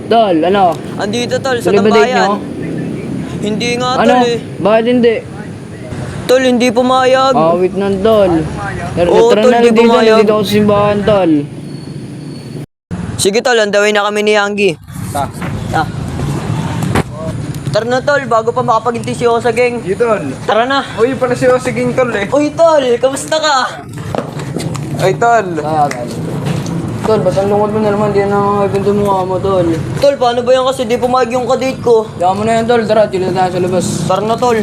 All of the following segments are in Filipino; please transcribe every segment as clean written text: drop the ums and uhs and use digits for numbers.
Tol, ano? Andito tol, sa Tuloy ba date nyo? tambayan. Hindi nga Ano? tol eh. Bakit hindi? Tol, hindi pumayag. Awit ng tol. Oo, Tara tol, na di lang dito, pumayag. nandito ako sa simbahan, tol. Sige tol, andawin na kami ni Yanggi. Ta. Tara na tol, bago pa makapagintay si Osageng. Idol. Tara na. Uy, pala si Osiging tol eh. Uy tol, kamusta ka? Ay tol. Tol, ba't ang lungkot mo na naman? Di na ibento mukha mo, tol. Tol, paano ba yan kasi di pumayag yung kadate ko? Diyan mo na yan, tol. Tara, chila tayo sa labas. Tara na tol.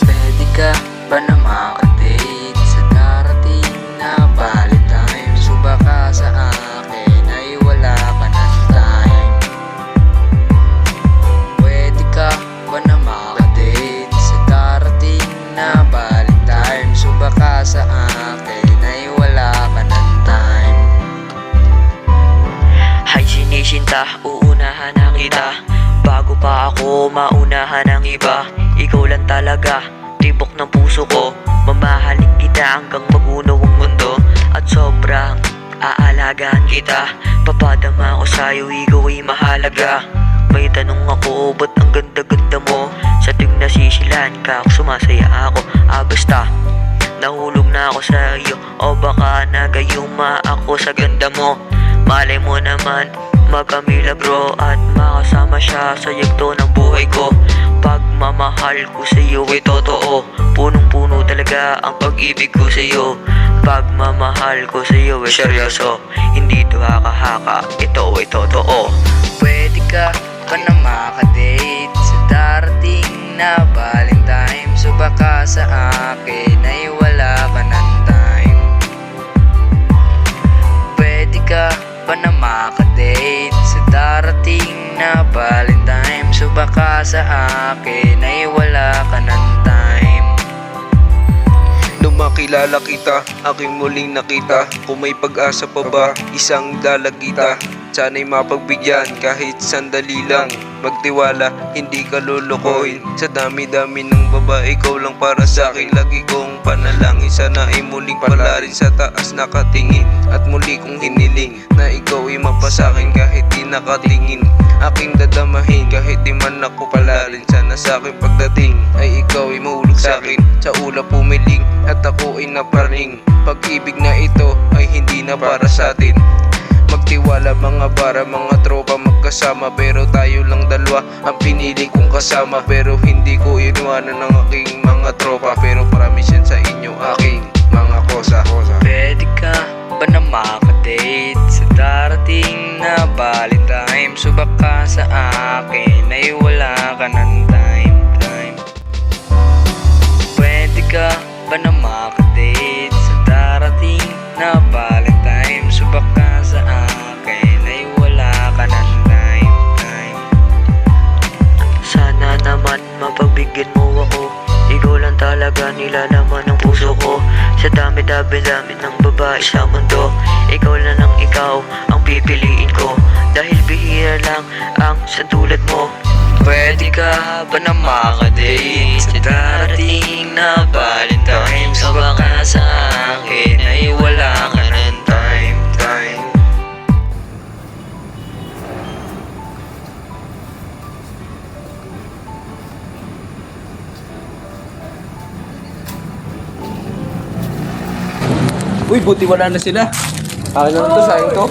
Pwede ka ba na makadate sa darating na Valentine? Suba ka sa akin ay wala ka ng time. Pwede ka ba na makadate sa darating na Valentine? Suba ka sa akin ay wala ka ng time. Hay sinisinta, uunahan na kita. Bago pa ako maunahan ng iba, ikaw lang talaga, tibok ng puso ko. Mamahalin kita hanggang magunaw ang mundo, at sobrang aalagaan kita. Papadama ko sa'yo, ikaw ay mahalaga. May tanong ako, ba't ang ganda-ganda mo? Sa tuwing nasisilan ka, sumasaya ako. Basta nahulog na ako sa iyo, o baka nagayuma ako sa ganda mo. Malay mo naman, magkamilagro at makasama siya sa yugto ng buhay ko. Pagmamahal ko sa iyo ay totoo, punong-puno talaga ang pag-ibig ko sa iyo. Pagmamahal ko sa iyo ay seryoso, hindi to haka-haka, ito ay totoo. Pwede ka ba na makadate sa darating na Valentine? Suba ka sa akin ay wala ka ng time. Pwede ka ba na makadate sa darating na Valentine? Suba ka sa akin ay wala ka ng time. Nung makilala kita, aking muling nakita. Kung may pag-asa pa ba, isang lalagita. Sana'y mapagbigyan kahit sandali lang. Magtiwala, hindi ka lulukoyin. Sa dami-dami ng babae, ikaw lang para sa akin. Lagi kong panalangin, sana ay muling palarin sa taas nakatingin. At muli kong hiniling na ikaw ay mapasakin kahit di nakatingin. Aking dadamahin kahit di man ako palarin. Sana sa akin pagdating ay ikaw ay mahulog sa akin. Sa ulap pumiling at ako ay naparing. Pag-ibig na ito ay hindi na para sa atin. Magtiwala mga para mga tropa magkasama, pero tayo lang dalawa ang pinili kong kasama. Pero hindi ko iniwanan ng aking mga tropa, pero promise yan sa inyo aking mga kosa. Pwede ka ba na makadate sa darating na Valentine? Suba ka sa akin ay wala ka ng time. Pwede ka ba na makadate sa darating na Valentine? Suba ka sa akin ay wala ka ng time. Sana naman mapagbigyan mo ako, ikaw lang talaga nilalaman ng puso ko. Sa dami-dami ng babae sa mundo, ikaw lang ang ikaw ang pipiliin ko. Dahil bihira lang ang sa tulad mo. Pwede ka ba na makadate sa darating na Valentine? Suba ka sa akin ay wala ka ng time. Uy, buti wala na sila. Ano to, sayang to?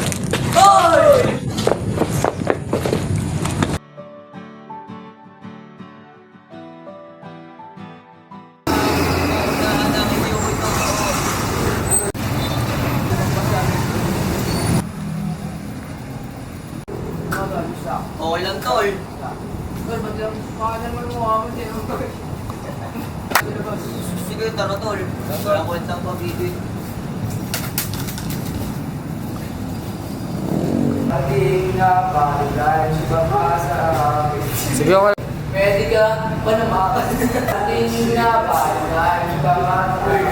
Okay lang tol. Tol, ba't lang? Baka naman mukha mo din. Sige, tara tol. Walang kwentang pag-ibig. Ating na Valentine, suba ka sa akin. Sige ako. Pwede ka ba na makadate? Ating na Valentine, suba ka sa akin.